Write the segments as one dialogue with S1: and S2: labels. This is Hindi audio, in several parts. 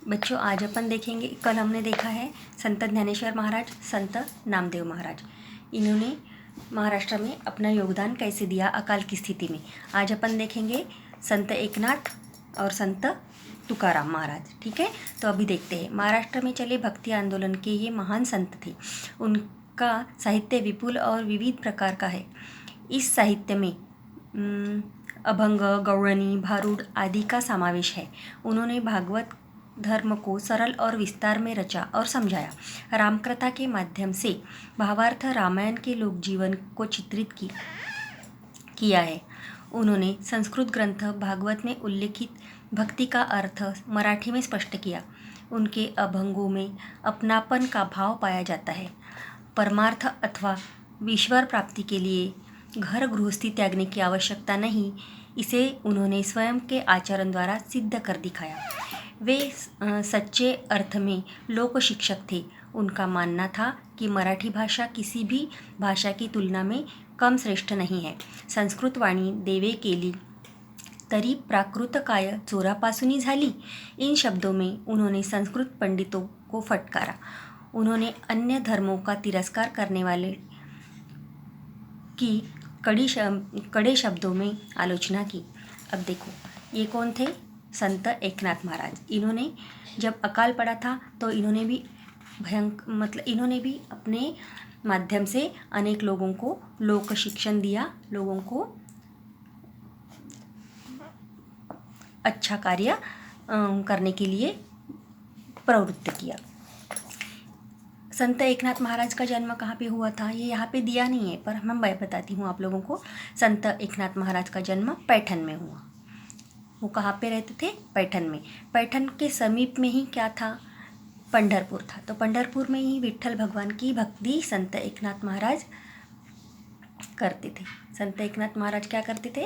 S1: बच्चों, आज अपन देखेंगे, कल हमने देखा है संत ज्ञानेश्वर महाराज, संत नामदेव महाराज। इन्होंने महाराष्ट्र में अपना योगदान कैसे दिया अकाल की स्थिति में। आज अपन देखेंगे संत एकनाथ और संत तुकाराम महाराज। ठीक है, तो अभी देखते हैं। महाराष्ट्र में चले भक्ति आंदोलन के ये महान संत थे। उनका साहित्य विपुल और विविध प्रकार का है। इस साहित्य में अभंग, गौड़नी, भारूड आदि का समावेश है। उन्होंने भागवत धर्म को सरल और विस्तार में रचा और समझाया। रामकथा के माध्यम से भावार्थ रामायण के लोक जीवन को चित्रित किया है। उन्होंने संस्कृत ग्रंथ भागवत में उल्लेखित भक्ति का अर्थ मराठी में स्पष्ट किया। उनके अभंगों में अपनापन का भाव पाया जाता है। परमार्थ अथवा ईश्वर प्राप्ति के लिए घर गृहस्थी त्यागने की आवश्यकता नहीं, इसे उन्होंने स्वयं के आचरण द्वारा सिद्ध कर दिखाया। वे सच्चे अर्थ में लोक शिक्षक थे। उनका मानना था कि मराठी भाषा किसी भी भाषा की तुलना में कम श्रेष्ठ नहीं है। संस्कृत वाणी देवे केली तरी प्राकृत काय चोरापासून झाली, इन शब्दों में उन्होंने संस्कृत पंडितों को फटकारा। उन्होंने अन्य धर्मों का तिरस्कार करने वाले की कड़े शब्दों में आलोचना की। अब देखो, ये कौन थे? संत एकनाथ महाराज। इन्होंने जब अकाल पड़ा था तो इन्होंने भी अपने माध्यम से अनेक लोगों को लोक शिक्षण दिया, लोगों को अच्छा कार्य करने के लिए प्रवृत्त किया। संत एकनाथ महाराज का जन्म कहाँ पे हुआ था, ये यहाँ पे दिया नहीं है, पर मैं बताती हूँ आप लोगों को। संत एकनाथ महाराज का जन्म पैठन में हुआ। वो कहाँ पे रहते थे? पैठन में। पैठन के समीप में ही क्या था? पंढरपुर था। तो पंढरपुर में ही विट्ठल भगवान की भक्ति संत एकनाथ महाराज करते थे। संत एकनाथ महाराज क्या करते थे?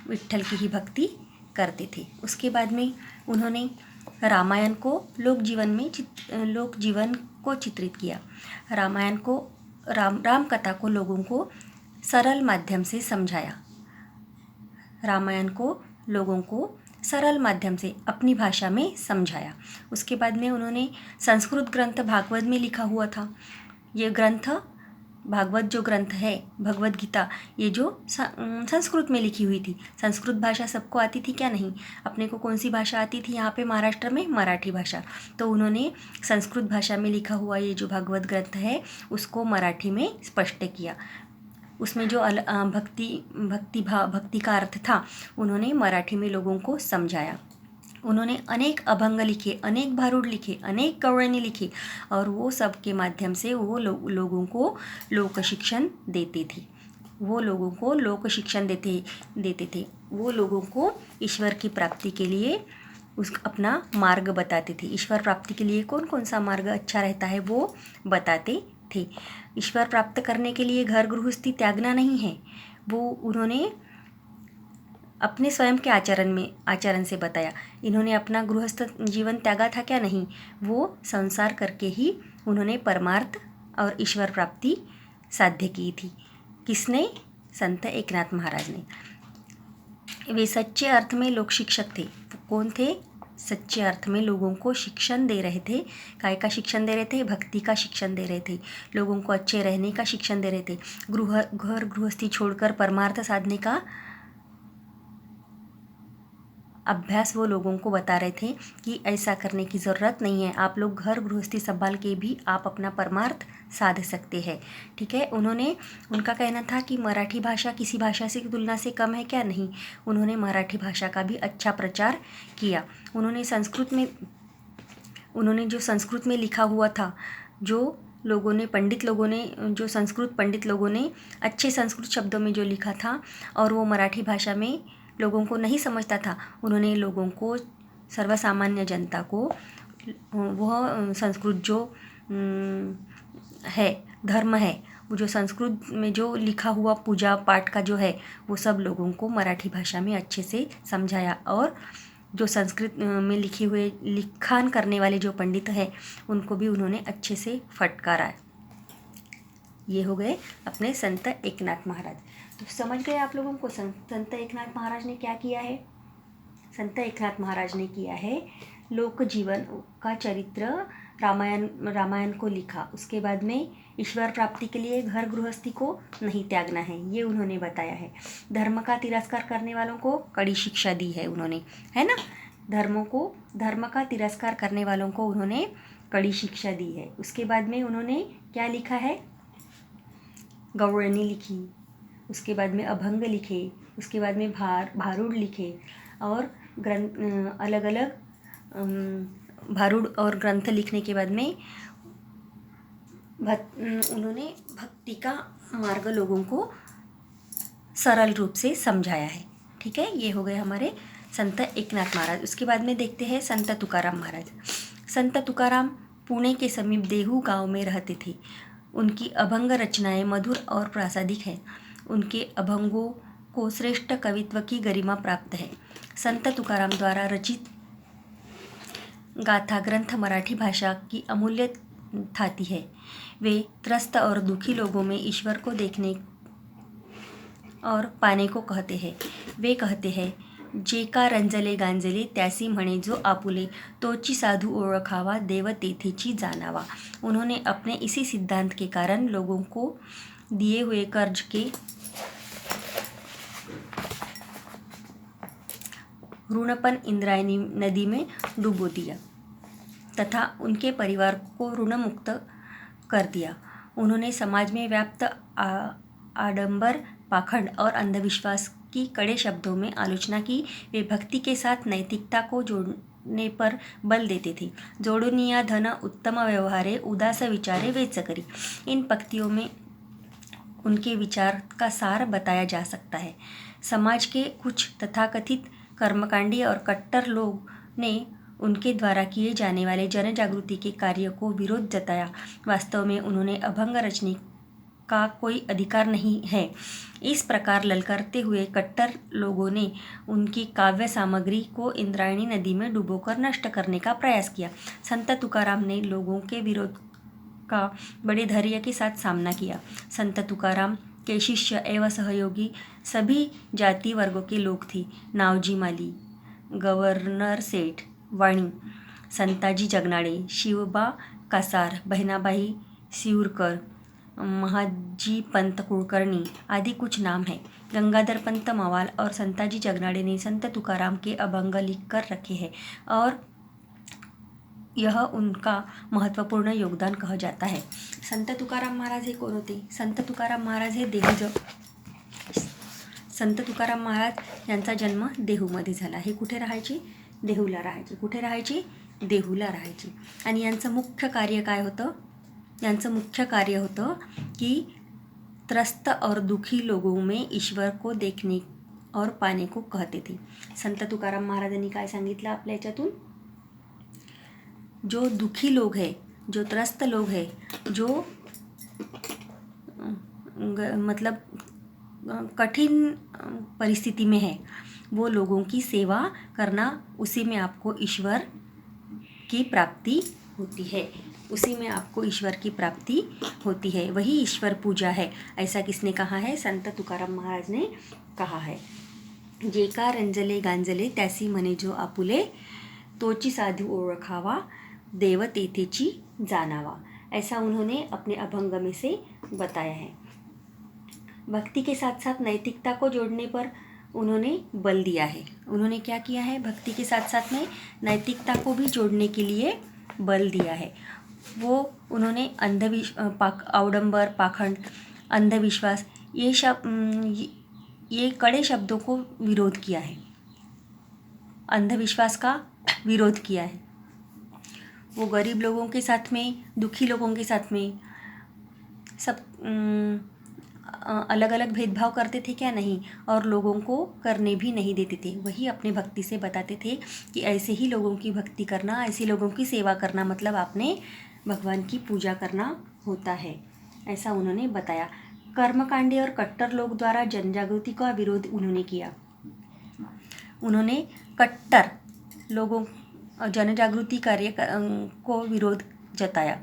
S1: विट्ठल की ही भक्ति करते थे। उसके बाद में उन्होंने रामायण को लोक जीवन को चित्रित किया। रामायण को राम कथा को लोगों को सरल माध्यम से समझाया। रामायण को लोगों को सरल माध्यम से अपनी भाषा में समझाया। उसके बाद में उन्होंने संस्कृत ग्रंथ भागवत में लिखा हुआ था। ये ग्रंथ भागवत जो ग्रंथ है, भगवत गीता, ये जो संस्कृत में लिखी हुई थी। संस्कृत भाषा सबको आती थी क्या? नहीं। अपने को कौन सी भाषा आती थी यहाँ पे महाराष्ट्र में? मराठी भाषा। तो उन्होंने संस्कृत भाषा में लिखा हुआ ये जो भागवत ग्रंथ है उसको मराठी में स्पष्ट किया। उसमें जो भक्ति का अर्थ था उन्होंने मराठी में लोगों को समझाया। उन्होंने अनेक अभंग लिखे, अनेक भारूड लिखे, अनेक गौड़नी लिखी और वो सब के माध्यम से वो लोगों को लोक शिक्षण देते थे। वो लोगों को ईश्वर की प्राप्ति के लिए अपना मार्ग बताते थे। ईश्वर प्राप्ति के लिए कौन कौन सा मार्ग अच्छा रहता है वो बताते थे। ईश्वर प्राप्त करने के लिए घर गृहस्थी त्यागना नहीं है, वो उन्होंने अपने स्वयं के आचरण से बताया। इन्होंने अपना गृहस्थ जीवन त्यागा था क्या? नहीं। वो संसार करके ही उन्होंने परमार्थ और ईश्वर प्राप्ति साध्य की थी। किसने? संत एकनाथ महाराज ने। वे सच्चे अर्थ में लोक शिक्षक थे। कौन थे? सच्चे अर्थ में लोगों को शिक्षण दे रहे थे। काय का शिक्षण दे रहे थे? भक्ति का शिक्षण दे रहे थे। लोगों को अच्छे रहने का शिक्षण दे रहे थे। घर गृहस्थी छोड़कर परमार्थ साधने का अभ्यास वो लोगों को बता रहे थे कि ऐसा करने की ज़रूरत नहीं है। आप लोग घर गृहस्थी संभाल के भी आप अपना परमार्थ साध सकते हैं। ठीक है। उनका कहना था कि मराठी भाषा किसी भाषा से तुलना से कम है क्या? नहीं। उन्होंने मराठी भाषा का भी अच्छा प्रचार किया। उन्होंने जो संस्कृत में लिखा हुआ था, जो संस्कृत पंडित लोगों ने अच्छे संस्कृत शब्दों में जो लिखा था और वो मराठी भाषा में लोगों को नहीं समझता था, उन्होंने लोगों को, सर्वसामान्य जनता को, वह संस्कृत जो है, धर्म है, वो जो संस्कृत में जो लिखा हुआ पूजा पाठ का जो है वो सब लोगों को मराठी भाषा में अच्छे से समझाया। और जो संस्कृत में लिखे हुए लिखान करने वाले जो पंडित हैं उनको भी उन्होंने अच्छे से फटकारा। ये हो गए अपने संत एकनाथ महाराज। तो समझ गए आप लोगों को संत एकनाथ महाराज ने क्या किया है? संत एकनाथ महाराज ने किया है लोक जीवन का चरित्र रामायण को लिखा। उसके बाद में ईश्वर प्राप्ति के लिए घर गृहस्थी को नहीं त्यागना है, ये उन्होंने बताया है। धर्म का तिरस्कार करने वालों को कड़ी शिक्षा दी है उन्होंने, है ना। धर्म का तिरस्कार करने वालों को उन्होंने कड़ी शिक्षा दी है। उसके बाद में उन्होंने क्या लिखा है, गौरणी लिखी, उसके बाद में अभंग लिखे, उसके बाद में भारूड लिखे और अलग अलग भारूड और ग्रंथ लिखने के बाद में उन्होंने भक्ति का मार्ग लोगों को सरल रूप से समझाया है। ठीक है, ये हो गए हमारे संत एकनाथ महाराज। उसके बाद में देखते हैं संत तुकाराम महाराज। संत तुकाराम पुणे के समीप देहू गांव में रहते थे। उनकी अभंग रचनाएं मधुर और प्रासादिक हैं। उनके अभंगों को श्रेष्ठ कवित्व की गरिमा प्राप्त है। संत तुकाराम द्वारा रचित गाथा ग्रंथ मराठी भाषा की अमूल्य थाती है। वे त्रस्त और दुखी लोगों में ईश्वर को देखने और पाने को कहते हैं। वे कहते हैं, जे का रंजले गांजले त्यासी म्हणे जो आपुले, तोची साधू ओळखावा देव तेथेची जानावा। उन्होंने अपने इसी सिद्धांत के कारण लोगों को दिए हुए कर्ज के ऋणपन इंद्रायणी नदी में डुबो दिया तथा उनके परिवार को ऋण मुक्त कर दिया। उन्होंने समाज में व्याप्त आडंबर, पाखंड और अंधविश्वास की कड़े शब्दों में आलोचना की। वे भक्ति के साथ नैतिकता को जोड़ने पर बल देते थे। जोडुनिया धन उत्तम व्यवहारे, उदास विचारे वेच करी। इन पंक्तियों में उनके विचार का सार बताया जा सकता है। समाज के कुछ तथाकथित कर्मकांडी और कट्टर लोग ने उनके द्वारा किए जाने वाले जन जागृति के कार्य को विरोध जताया। वास्तव में उन्होंने अभंग रचने का कोई अधिकार नहीं है। इस प्रकार ललकारते हुए कट्टर लोगों ने उनकी काव्य सामग्री को इंद्रायणी नदी में डुबोकर नष्ट करने का प्रयास किया। संत तुकाराम ने लोगों के विरोध का बड़े धैर्य के साथ सामना किया। संत तुकाराम के शिष्य एवं सहयोगी सभी जाति वर्गों के लोग थे। नावजी माली, गवर्नर सेठ, वाणी, संताजी जगनाडे, शिवबा कासार, बहनाबाई सिऊरकर, महाजी पंत कुलकर्णी आदि कुछ नाम हैं। गंगाधर पंत मवाल और संताजी जगनाडे ने संत तुकाराम के अभंग लिख कर रखे हैं और यह उनका महत्वपूर्ण योगदान कहा जाता है। संत तुकाराम महाराज हे कोण होते? संत तुकाराम महाराज हे संत तुकाराम महाराज यांचा जन्म देहूमध्ये झाला। हे कुठे राहायचे? देहूला राहायचे। कुठे राहायचे? देहूला राहायचे। आणि यांचं मुख्य कार्य काय होतं? यांचं मुख्य कार्य होतं की त्रस्त और दुखी लोगों में ईश्वर को देखने और पाने को कहते थे। संत तुकाराम महाराजांनी काय सांगितलं आपल्या याच्यातून? जो दुखी लोग हैं, जो त्रस्त लोग हैं, जो मतलब कठिन परिस्थिति में है, वो लोगों की सेवा करना, उसी में आपको ईश्वर की प्राप्ति होती है। उसी में आपको ईश्वर की प्राप्ति होती है। वही ईश्वर पूजा है। ऐसा किसने कहा है? संत तुकाराम महाराज ने कहा है। जे का रंजले गांजले त्यासी म्हणे जो आपुले, तोची साधू ओळखावा देव तेथेची जानावा। ऐसा उन्होंने अपने अभंग में से बताया है। भक्ति के साथ साथ नैतिकता को जोड़ने पर उन्होंने बल दिया है। उन्होंने क्या किया है? भक्ति के साथ साथ में नैतिकता को भी जोड़ने के लिए बल दिया है। वो उन्होंने आडंबर, पाखंड, अंधविश्वास ये कड़े शब्दों को विरोध किया है। अंधविश्वास का विरोध किया है। वो गरीब लोगों के साथ में, दुखी लोगों के साथ में सब अलग अलग भेदभाव करते थे क्या? नहीं। और लोगों को करने भी नहीं देते थे। वही अपने भक्ति से बताते थे कि ऐसे ही लोगों की भक्ति करना, ऐसे लोगों की सेवा करना मतलब आपने भगवान की पूजा करना होता है। ऐसा उन्होंने बताया। कर्मकांडी और कट्टर लोग द्वारा जनजागृति का विरोध उन्होंने किया। उन्होंने कट्टर लोगों जनजागृति कार्य को विरोध जताया।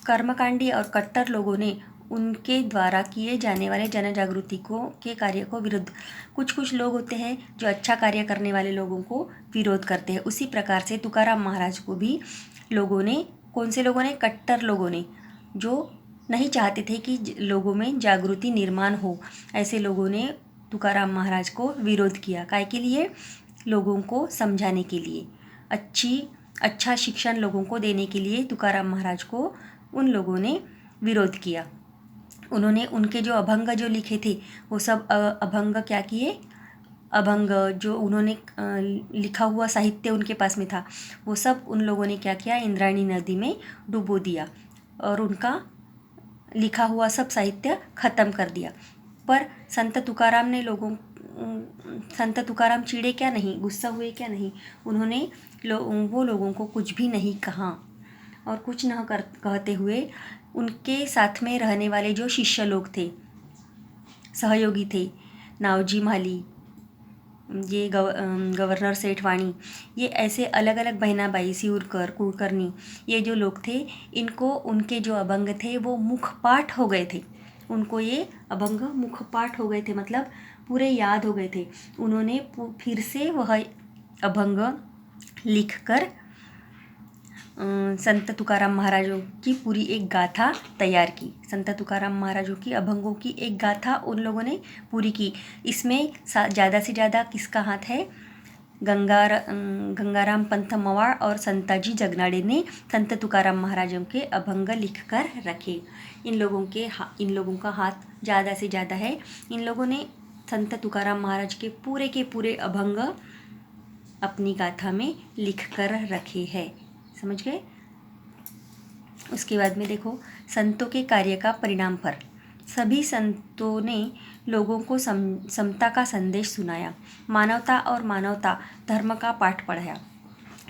S1: कर्मकांडी और कट्टर लोगों ने उनके द्वारा किए जाने वाले जन जागृति के कार्य को विरुद्ध। कुछ लोग होते हैं जो अच्छा कार्य करने वाले लोगों को विरोध करते हैं। उसी प्रकार से तुकाराम महाराज को भी लोगों ने, कौन से लोगों ने, कट्टर लोगों ने, जो नहीं चाहते थे कि लोगों में जागृति निर्माण हो, ऐसे लोगों ने तुकाराम महाराज को विरोध किया। काय के लिए? लोगों को समझाने के लिए, अच्छा शिक्षण लोगों को देने के लिए तुकाराम महाराज को उन लोगों ने विरोध किया। उन्होंने उनके जो अभंग जो लिखे थे वो सब अभंग क्या किए? अभंग जो उन्होंने लिखा हुआ साहित्य उनके पास में था वो सब उन लोगों ने क्या किया? इंद्रायणी नदी में डुबो दिया और उनका लिखा हुआ सब साहित्य खत्म कर दिया। पर संत तुकाराम चिढ़े क्या नहीं? गुस्सा हुए क्या नहीं? उन्होंने वो लोगों को कुछ भी नहीं कहा और कुछ न कहते हुए उनके साथ में रहने वाले जो शिष्य लोग थे, सहयोगी थे, नावजी माली, ये गवर्नर सेठवाणी, ये ऐसे अलग अलग, बहनाबाई, सिउरकर, कुलकर्णी, ये जो लोग थे, इनको उनके जो अभंग थे वो मुखपाठ हो गए थे। उनको ये अभंग मुखपाठ हो गए थे, मतलब पूरे याद हो गए थे। उन्होंने फिर से वह अभंग लिखकर संत तुकाराम महाराजों की पूरी एक गाथा तैयार की। संत तुकाराम महाराजों की अभंगों की एक गाथा उन लोगों ने पूरी की। इसमें ज़्यादा से ज़्यादा किसका हाथ है? गंगाराम पंत मवाड़ और संताजी जगनाड़े ने संत तुकाराम महाराजों के अभंग लिखकर रखे। इन लोगों का हाथ ज़्यादा से ज़्यादा है। इन लोगों ने संत तुकाराम महाराज के पूरे अभंग अपनी गाथा में लिखकर रखे हैं। समझ गए? उसके बाद में देखो, संतों के कार्य का परिणाम पर सभी संतों ने लोगों को समता का संदेश सुनाया, मानवता और मानवता धर्म का पाठ पढ़ाया।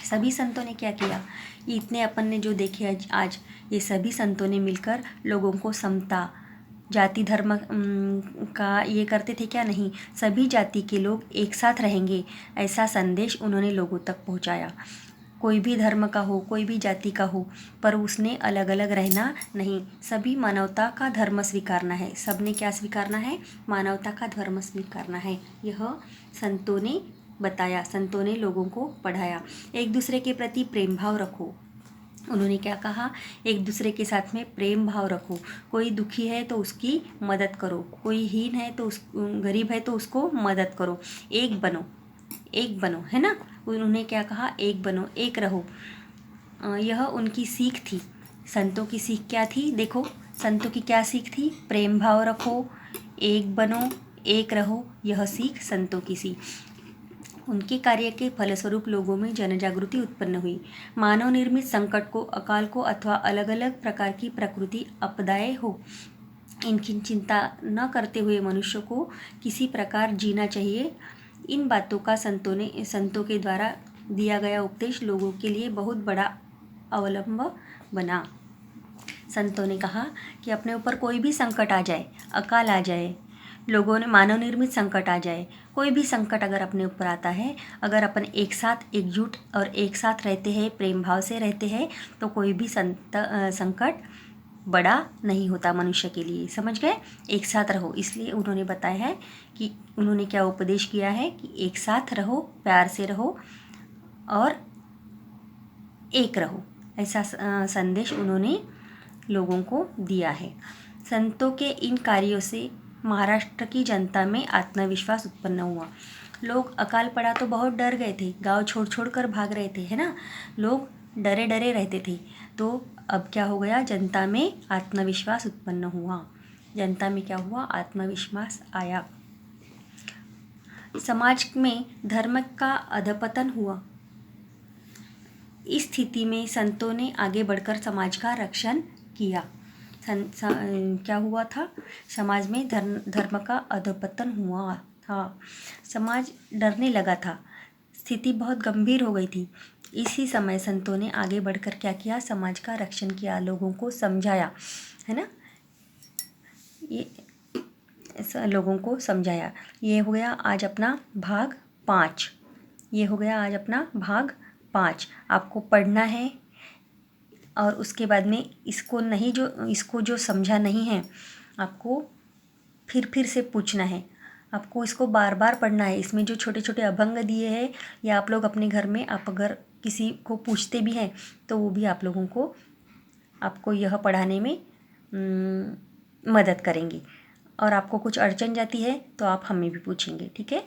S1: सभी संतों ने क्या किया? इतने अपन ने जो देखे आज, ये सभी संतों ने मिलकर लोगों को समता, जाति धर्म का ये करते थे क्या? नहीं, सभी जाति के लोग एक साथ रहेंगे, ऐसा संदेश उन्होंने लोगों तक पहुंचाया। कोई भी धर्म का हो, कोई भी जाति का हो, पर उसने अलग अलग रहना नहीं, सभी मानवता का धर्म स्वीकारना है। सबने क्या स्वीकारना है? मानवता का धर्म स्वीकारना है। यह संतों ने बताया, संतों ने लोगों को पढ़ाया। एक दूसरे के प्रति प्रेम भाव रखो। उन्होंने क्या कहा? एक दूसरे के साथ में प्रेम भाव रखो। कोई दुखी है तो उसकी मदद करो, कोई हीन है तो गरीब है तो उसको मदद करो। एक बनो, है ना? उन्होंने क्या कहा? एक बनो, एक रहो। यह उनकी सीख थी। संतों की सीख क्या थी? देखो, संतों की क्या सीख थी? प्रेम भाव रखो, एक बनो, एक रहो। यह सीख संतों की सीख। उनके कार्य के फलस्वरूप लोगों में जन जागृति उत्पन्न हुई। मानव निर्मित संकट को, अकाल को अथवा अलग अलग प्रकार की प्रकृति आपदाएं हो, इनकी चिंता न करते हुए मनुष्य को किसी प्रकार जीना चाहिए। इन बातों का संतों के द्वारा दिया गया उपदेश लोगों के लिए बहुत बड़ा अवलंब बना। संतों ने कहा कि अपने ऊपर कोई भी संकट आ जाए, अकाल आ जाए, लोगों ने मानव निर्मित संकट आ जाए, कोई भी संकट अगर अपने ऊपर आता है, अगर अपन एक साथ एकजुट और एक साथ रहते हैं, प्रेम भाव से रहते हैं, तो कोई भी संकट बड़ा नहीं होता मनुष्य के लिए। समझ गए? एक साथ रहो। इसलिए उन्होंने बताया है कि उन्होंने क्या उपदेश किया है कि एक साथ रहो, प्यार से रहो और एक रहो। ऐसा संदेश उन्होंने लोगों को दिया है। संतों के इन कार्यों से महाराष्ट्र की जनता में आत्मविश्वास उत्पन्न हुआ। लोग अकाल पड़ा तो बहुत डर गए थे, गांव छोड़ कर भाग रहे थे, है ना? लोग डरे रहते थे। तो अब क्या हो गया? जनता में आत्मविश्वास उत्पन्न हुआ। जनता में क्या हुआ? आत्मविश्वास आया। समाज में धर्म का अधपतन हुआ। इस स्थिति में संतों ने आगे बढ़कर समाज का रक्षण किया। क्या हुआ था? समाज में धर्म का अधपतन हुआ था। समाज डरने लगा था, स्थिति बहुत गंभीर हो गई थी। इसी समय संतों ने आगे बढ़कर क्या किया? समाज का रक्षण किया, लोगों को समझाया, है ना? ये लोगों को समझाया। ये हो गया आज अपना भाग 5। ये हो गया आज अपना भाग 5। आपको पढ़ना है और उसके बाद में इसको जो समझा नहीं है आपको फिर से पूछना है। आपको इसको बार बार पढ़ना है। इसमें जो छोटे छोटे अभंग दिए हैं या आप लोग अपने घर में आप अगर किसी को पूछते भी हैं तो वो भी आप लोगों को आपको यह पढ़ाने में मदद करेंगे। और आपको कुछ अड़चन जाती है तो आप हमें भी पूछेंगे, ठीक है।